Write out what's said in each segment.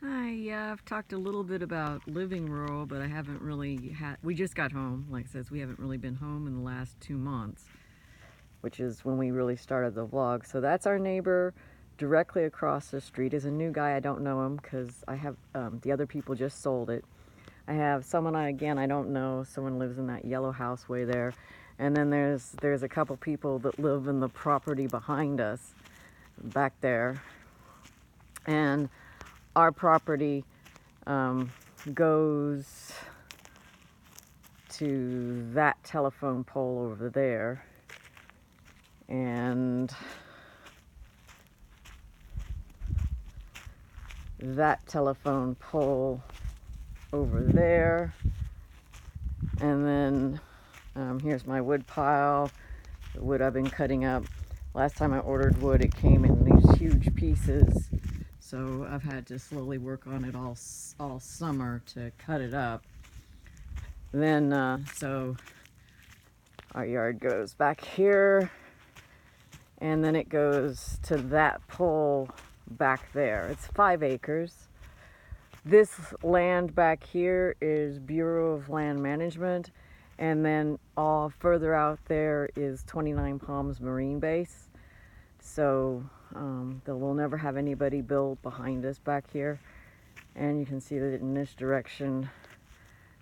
Hi, yeah, I've talked a little bit about living rural, but I haven't really we just got home. Like I says, we haven't really been home in the last 2 months, which is when we really started the vlog. So that's our neighbor directly across the street. Is a new guy. I don't know him because I have, the other people just sold it. I have someone I don't know. Someone lives in that yellow house way there. And then there's a couple people that live in the property behind us back there. And our property goes to that telephone pole over there, and that telephone pole over there, and then here's my wood pile, the wood I've been cutting up. Last time I ordered wood, it came in these huge pieces, so I've had to slowly work on it all summer to cut it up. Then so our yard goes back here, and then it goes to that pole back there. It's 5 acres. This land back here is Bureau of Land Management, and then all further out there is 29 Palms Marine Base. So we'll never have anybody build behind us back here. And you can see that in this direction,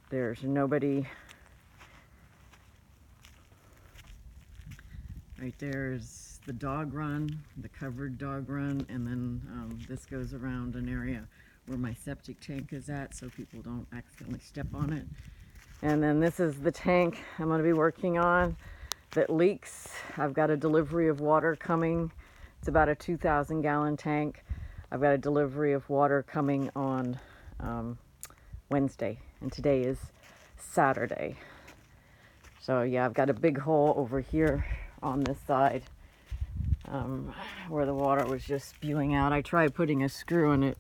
there's nobody. Right there is the dog run, the covered dog run, and then this goes around an area where my septic tank is at, so people don't accidentally step on it. And then this is the tank I'm going to be working on that leaks. I've got a delivery of water coming. It's about a 2,000 gallon tank. I've got a delivery of water coming on Wednesday, and today is Saturday. So yeah, I've got a big hole over here on this side where the water was just spewing out. I tried putting a screw in it,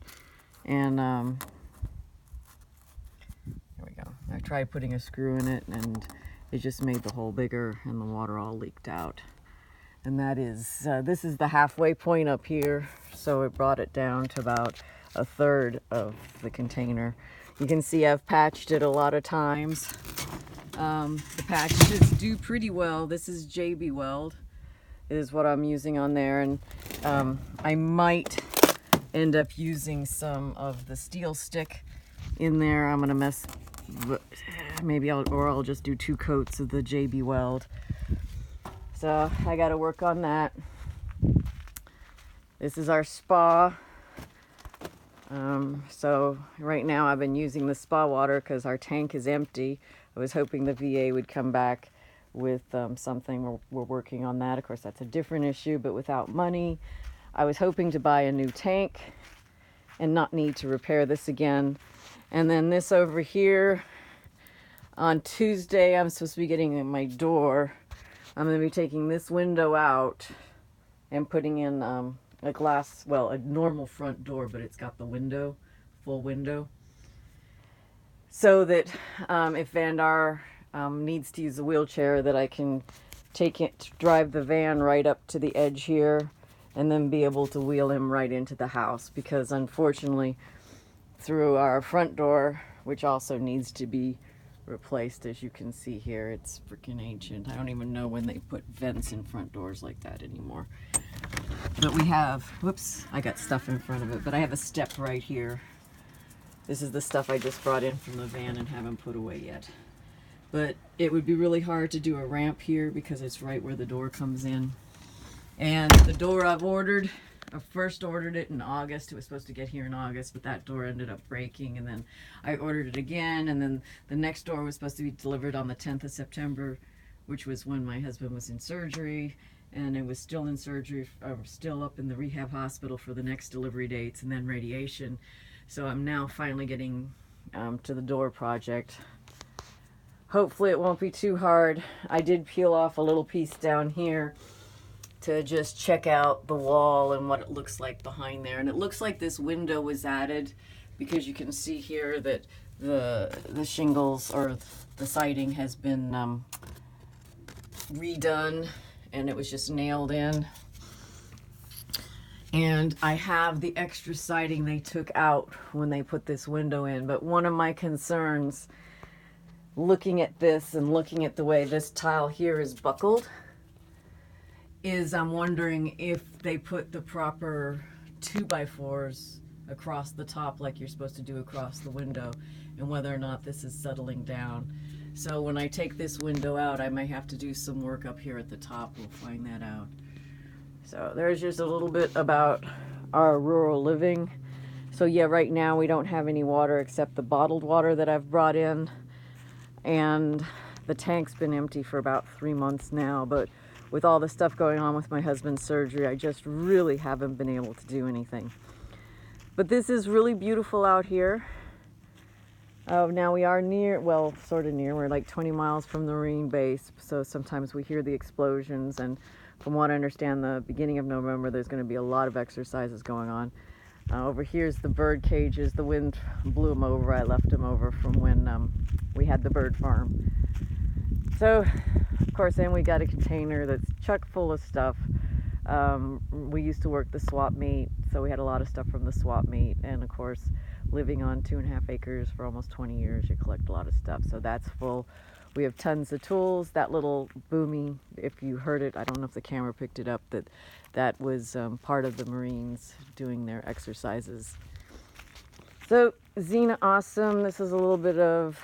and there we go. I tried putting a screw in it, and it just made the hole bigger, and the water all leaked out. And that is, this is the halfway point up here, so it brought it down to about a third of the container. You can see I've patched it a lot of times. The patches do pretty well. This is JB Weld is what I'm using on there, and I might end up using some of the steel stick in there. I'm gonna maybe I'll just do 2 coats of the JB Weld. So I got to work on that. This is our spa. So right now I've been using the spa water because our tank is empty. I was hoping the VA would come back with something. We're working on that. Of course, that's a different issue, but without money, I was hoping to buy a new tank and not need to repair this again. And then this over here, on Tuesday, I'm supposed to be getting my door. I'm going to be taking this window out and putting in a glass, well, a normal front door, but it's got the window, full window. So that if Vandar needs to use a wheelchair, that I can drive the van right up to the edge here and then be able to wheel him right into the house. Because unfortunately, through our front door, which also needs to be replaced, as you can see here, it's freaking ancient. I don't even know when they put vents in front doors like that anymore. But we have, whoops, I got stuff in front of it, but I have a step right here. This is the stuff I just brought in from the van and haven't put away yet. But it would be really hard to do a ramp here because it's right where the door comes in. And the door I've ordered, I first ordered it in August. It was supposed to get here in August, but that door ended up breaking. And then I ordered it again, and then the next door was supposed to be delivered on the 10th of September, which was when my husband was in surgery. And it was still in surgery, still up in the rehab hospital for the next delivery dates, and then radiation. So I'm now finally getting to the door project. Hopefully it won't be too hard. I did peel off a little piece down here to just check out the wall and what it looks like behind there. And it looks like this window was added because you can see here that the shingles or the siding has been redone, and it was just nailed in. And I have the extra siding they took out when they put this window in. But one of my concerns, looking at this and looking at the way this tile here is buckled, is I'm wondering if they put the proper 2x4s across the top like you're supposed to do across the window, and whether or not this is settling down. So when I take this window out, I may have to do some work up here at the top. We'll find that out. So there's just a little bit about our rural living. So yeah, right now we don't have any water except the bottled water that I've brought in. And the tank's been empty for about 3 months now, but with all the stuff going on with my husband's surgery, I just really haven't been able to do anything. But this is really beautiful out here. Now we are near, well, sort of near, we're like 20 miles from the Marine base, so sometimes we hear the explosions, and from what I understand, the beginning of November, there's going to be a lot of exercises going on. Over here's the bird cages. The wind blew them over. I left them over from when we had the bird farm. So, of course, then we got a container that's chock full of stuff. We used to work the swap meet, so we had a lot of stuff from the swap meet. And of course, living on 2.5 acres for almost 20 years, you collect a lot of stuff. So that's full. We have tons of tools. That little booming, if you heard it, I don't know if the camera picked it up, that was part of the Marines doing their exercises. So, Xena Awesome, this is a little bit of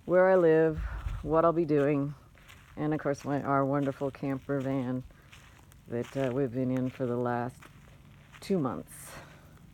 where I live, what I'll be doing, and of course our wonderful camper van that we've been in for the last 2 months.